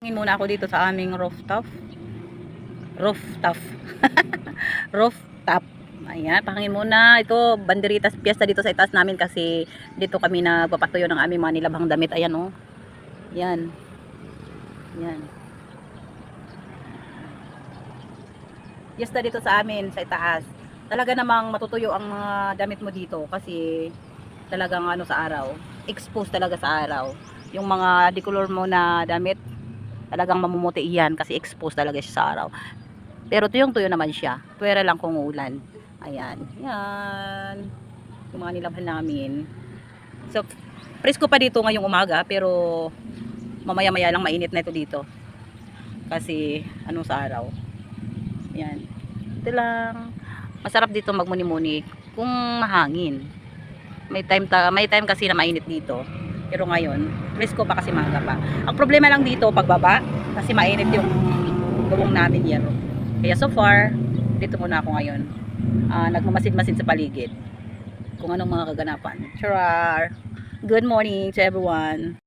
Tingin muna ako dito sa aming rooftop. Rooftop. Rooftop. Ayan, pahangin muna. Ito, banderitas piyesta dito sa itaas namin kasi dito kami nagpapatuyo ng aming mga nilabhang damit. Ayan oh. Yan. Yan. Piyesta dito sa amin sa itaas. Talaga namang matutuyo ang mga damit mo dito kasi talagang ano sa araw. Exposed talaga sa araw. Yung mga decolor mo na damit talagang mamumuti yan kasi exposed talaga siya sa araw. Pero tuyong-tuyo naman siya. Pwera lang kung ulan. Ayan. Yan. Yung mga nilabhan namin. So, presko pa dito ngayong umaga pero mamaya-maya lang mainit na ito dito. Kasi ano sa araw. Yan. Ito lang. Masarap dito magmuni-muni kung mahangin. May time kasi na mainit dito. Pero ngayon, presko pa kasi maaga pa. Ang problema lang dito, pagbaba, kasi mainit yung gawong namin yan. Kaya so far, dito muna ako ngayon. Nagmamasid-masid sa paligid. Kung anong mga kaganapan. Charar! Good morning to everyone!